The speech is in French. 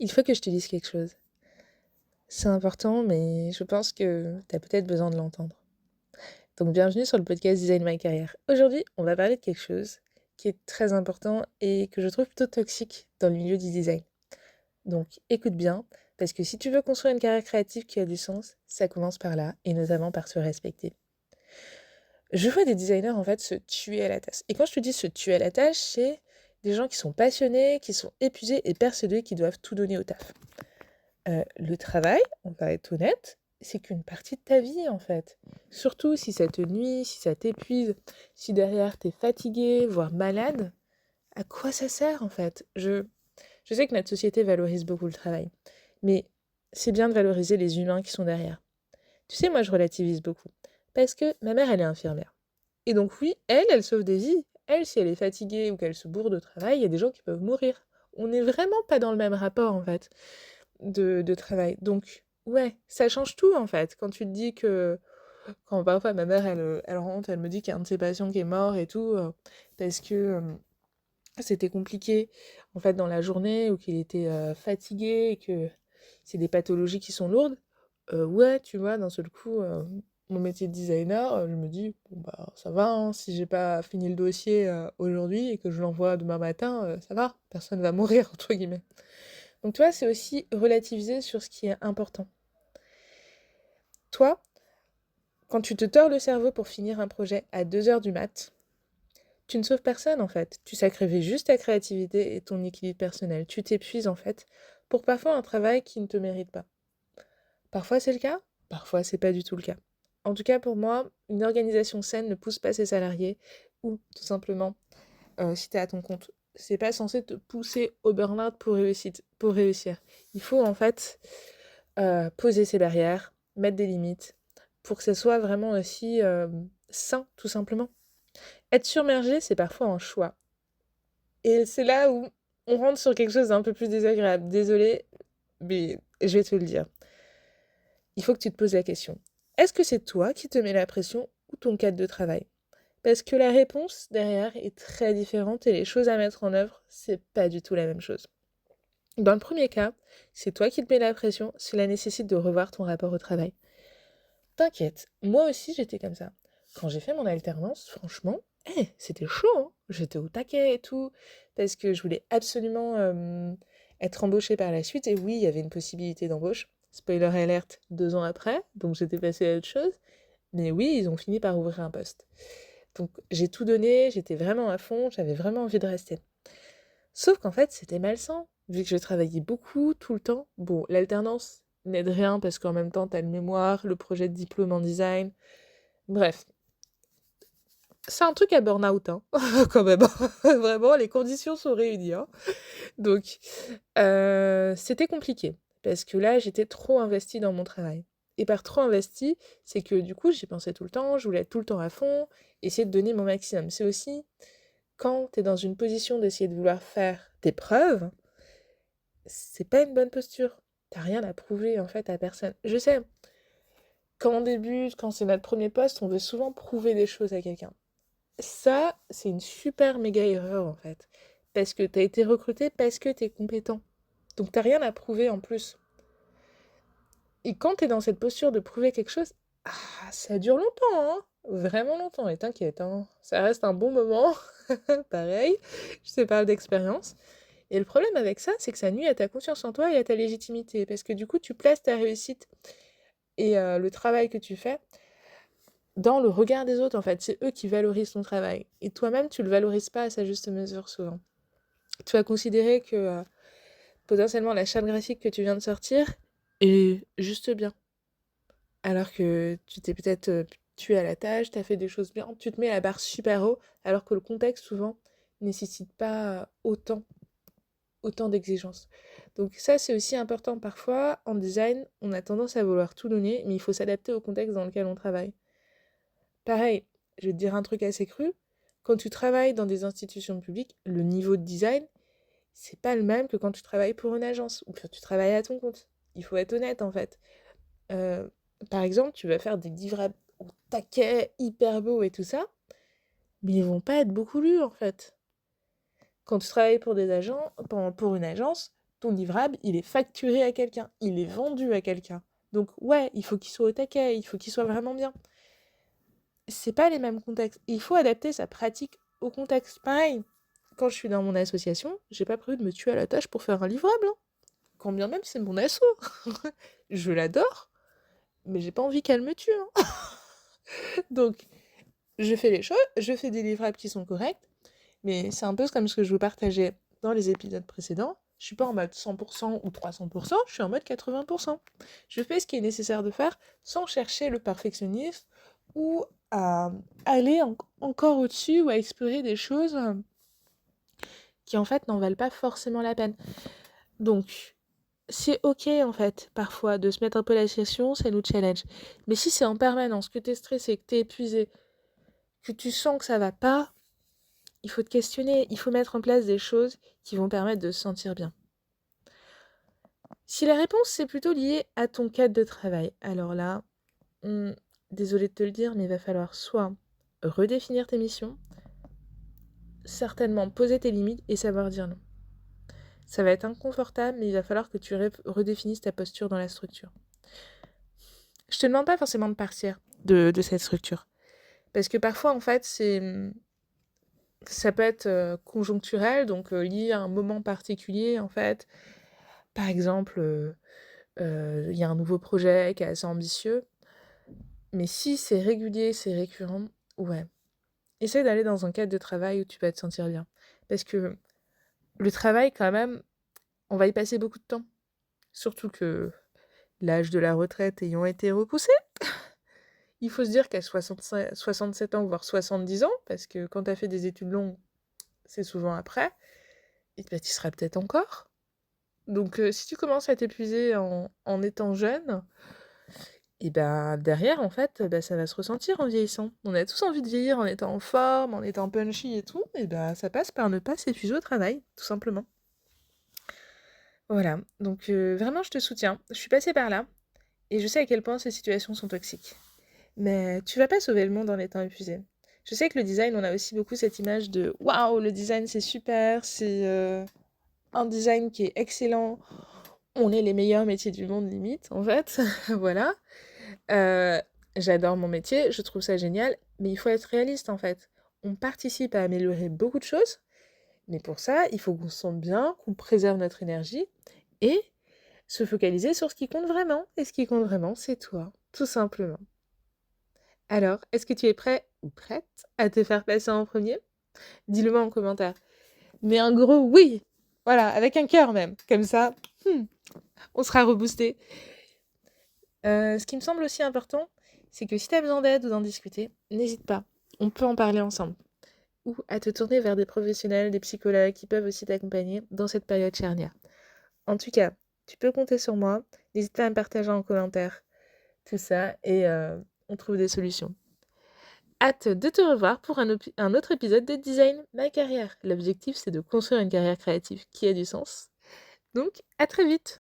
Il faut que je te dise quelque chose. C'est important, mais je pense que tu as peut-être besoin de l'entendre. Donc bienvenue sur le podcast Design My Career. Aujourd'hui, on va parler de quelque chose qui est très important et que je trouve plutôt toxique dans le milieu du design. Donc écoute bien, parce que si tu veux construire une carrière créative qui a du sens, ça commence par là, et notamment par se respecter. Je vois des designers en fait se tuer à la tâche. Et quand je te dis se tuer à la tâche, c'est des gens qui sont passionnés, qui sont épuisés et persuadés qu'ils doivent tout donner au taf. Le travail, on va être honnête, c'est qu'une partie de ta vie, en fait. Surtout si ça te nuit, si ça t'épuise, si derrière t'es fatigué, voire malade, à quoi ça sert, en fait? Je sais que notre société valorise beaucoup le travail, mais c'est bien de valoriser les humains qui sont derrière. Tu sais, moi, je relativise beaucoup, parce que ma mère, elle est infirmière. Et donc oui, elle sauve des vies. Elle, si elle est fatiguée ou qu'elle se bourre de travail, il y a des gens qui peuvent mourir. On n'est vraiment pas dans le même rapport, en fait de travail. Donc, ouais, ça change tout en fait. Quand tu te dis que, quand parfois ma mère elle rentre, elle me dit qu'il y a un de ses patients qui est mort et tout, parce que c'était compliqué en fait dans la journée ou qu'il était fatigué et que c'est des pathologies qui sont lourdes. Ouais, tu vois, d'un seul coup, mon métier de designer, je me dis, bon bah ça va, hein, si j'ai pas fini le dossier aujourd'hui et que je l'envoie demain matin, ça va, personne va mourir, entre guillemets. Donc tu vois, c'est aussi relativiser sur ce qui est important. Toi, quand tu te tords le cerveau pour finir un projet à 2 heures du mat, tu ne sauves personne en fait. Tu sacrifies juste ta créativité et ton équilibre personnel. Tu t'épuises en fait pour parfois un travail qui ne te mérite pas. Parfois c'est le cas, parfois c'est pas du tout le cas. En tout cas pour moi, une organisation saine ne pousse pas ses salariés ou tout simplement si tu es à ton compte. C'est pas censé te pousser au burn-out pour réussir. Il faut en fait poser ses barrières, mettre des limites, pour que ce soit vraiment aussi sain, tout simplement. Être submergé, c'est parfois un choix. Et c'est là où on rentre sur quelque chose d'un peu plus désagréable. Désolée, mais je vais te le dire. Il faut que tu te poses la question. Est-ce que c'est toi qui te mets la pression ou ton cadre de travail? Parce que la réponse derrière est très différente et les choses à mettre en œuvre, c'est pas du tout la même chose. Dans le premier cas, c'est toi qui te mets la pression, cela nécessite de revoir ton rapport au travail. T'inquiète, moi aussi j'étais comme ça. Quand j'ai fait mon alternance, franchement, c'était chaud, hein. J'étais au taquet et tout, parce que je voulais absolument être embauchée par la suite. Et oui, il y avait une possibilité d'embauche. Spoiler alert, 2 ans après, donc j'étais passée à autre chose. Mais oui, ils ont fini par ouvrir un poste. Donc j'ai tout donné, j'étais vraiment à fond, j'avais vraiment envie de rester. Sauf qu'en fait, c'était malsain, vu que je travaillais beaucoup, tout le temps. Bon, l'alternance n'aide rien parce qu'en même temps, t'as le mémoire, le projet de diplôme en design. Bref, c'est un truc à burn-out, hein, quand même. Vraiment, les conditions sont réunies, hein. Donc, c'était compliqué parce que là, j'étais trop investie dans mon travail. Et par trop investie, c'est que du coup, j'y pensais tout le temps, je voulais être tout le temps à fond, essayer de donner mon maximum. C'est aussi quand t'es dans une position d'essayer de vouloir faire tes preuves, c'est pas une bonne posture. T'as rien à prouver en fait à personne. Je sais, quand on débute, quand c'est notre premier poste, on veut souvent prouver des choses à quelqu'un. Ça, c'est une super méga erreur en fait. Parce que t'as été recruté parce que t'es compétent. Donc t'as rien à prouver en plus. Et quand t'es dans cette posture de prouver quelque chose, ça dure longtemps, hein. Vraiment longtemps. Et t'inquiète, hein. Ça reste un bon moment. Pareil, je te parle d'expérience. Et le problème avec ça, c'est que ça nuit à ta confiance en toi et à ta légitimité. Parce que du coup, tu places ta réussite et le travail que tu fais dans le regard des autres, en fait. C'est eux qui valorisent ton travail. Et toi-même, tu le valorises pas à sa juste mesure, souvent. Tu vas considérer que potentiellement la charte graphique que tu viens de sortir est juste bien. Alors que tu t'es peut-être tué à la tâche, tu as fait des choses bien, tu te mets la barre super haut, alors que le contexte, souvent, nécessite pas autant d'exigences. Donc ça, c'est aussi important parfois. En design, on a tendance à vouloir tout donner, mais il faut s'adapter au contexte dans lequel on travaille. Pareil, je vais te dire un truc assez cru. Quand tu travailles dans des institutions publiques, le niveau de design, c'est pas le même que quand tu travailles pour une agence ou que tu travailles à ton compte. Il faut être honnête en fait. Euh, Par exemple, tu vas faire des livrables au taquet, hyper beaux et tout ça, mais ils vont pas être beaucoup lus en fait. Quand tu travailles pour des agents, pour une agence, ton livrable, il est facturé à quelqu'un, il est vendu à quelqu'un. Donc ouais, il faut qu'il soit au taquet, il faut qu'il soit vraiment bien. C'est pas les mêmes contextes. Il faut adapter sa pratique au contexte. Pareil, quand je suis dans mon association, j'ai pas prévu de me tuer à la tâche pour faire un livrable, hein. Quand bien même c'est mon asso. Je l'adore, mais j'ai pas envie qu'elle me tue, hein. Donc, je fais les choses, je fais des livrables qui sont corrects, mais c'est un peu comme ce que je vous partageais dans les épisodes précédents. Je suis pas en mode 100% ou 300%, je suis en mode 80%. Je fais ce qui est nécessaire de faire sans chercher le perfectionnisme ou à aller encore au-dessus ou à explorer des choses qui en fait n'en valent pas forcément la peine. Donc, c'est ok en fait, parfois, de se mettre un peu la pression, ça nous challenge. Mais si c'est en permanence, que t'es stressé, que t'es épuisé, que tu sens que ça va pas, il faut te questionner, il faut mettre en place des choses qui vont permettre de se sentir bien. Si la réponse c'est plutôt lié à ton cadre de travail, alors là, désolée de te le dire, mais il va falloir soit redéfinir tes missions, certainement poser tes limites et savoir dire non. Ça va être inconfortable, mais il va falloir que tu redéfinisses ta posture dans la structure. Je te demande pas forcément de partir de cette structure. Parce que parfois, en fait, ça peut être conjoncturel, donc lié à un moment particulier, en fait. Par exemple, il y a un nouveau projet qui est assez ambitieux. Mais si c'est régulier, c'est récurrent, ouais. Essaye d'aller dans un cadre de travail où tu vas te sentir bien. Parce que le travail, quand même, on va y passer beaucoup de temps. Surtout que l'âge de la retraite ayant été repoussé, il faut se dire qu'à 67 ans, voire 70 ans, parce que quand tu as fait des études longues, c'est souvent après, et ben, tu seras peut-être encore. Donc si tu commences à t'épuiser en étant jeune, et ben derrière, en fait, ben, ça va se ressentir en vieillissant. On a tous envie de vieillir en étant en forme, en étant punchy et tout, et ben ça passe par ne pas s'épuiser au travail, tout simplement. Voilà, donc vraiment je te soutiens. Je suis passée par là, et je sais à quel point ces situations sont toxiques. Mais tu vas pas sauver le monde en étant épuisé. Je sais que le design, on a aussi beaucoup cette image de waouh, le design c'est super, c'est un design qui est excellent. On est les meilleurs métiers du monde, limite, en fait. Voilà. Euh, J'adore mon métier, je trouve ça génial, mais il faut être réaliste, en fait. On participe à améliorer beaucoup de choses, mais pour ça, il faut qu'on se sente bien, qu'on préserve notre énergie et se focaliser sur ce qui compte vraiment. Et ce qui compte vraiment, c'est toi, tout simplement. Alors, est-ce que tu es prêt ou prête à te faire passer en premier? Dis-le-moi en commentaire. Mais un gros oui! Voilà, avec un cœur même. Comme ça, on sera reboosté. Ce qui me semble aussi important, c'est que si tu as besoin d'aide ou d'en discuter, n'hésite pas. On peut en parler ensemble. Ou à te tourner vers des professionnels, des psychologues qui peuvent aussi t'accompagner dans cette période charnière. En tout cas, tu peux compter sur moi. N'hésite pas à me partager en commentaire tout ça et on trouve des solutions. Hâte de te revoir pour un autre épisode de Design Ma Carrière. L'objectif, c'est de construire une carrière créative qui a du sens. Donc, à très vite!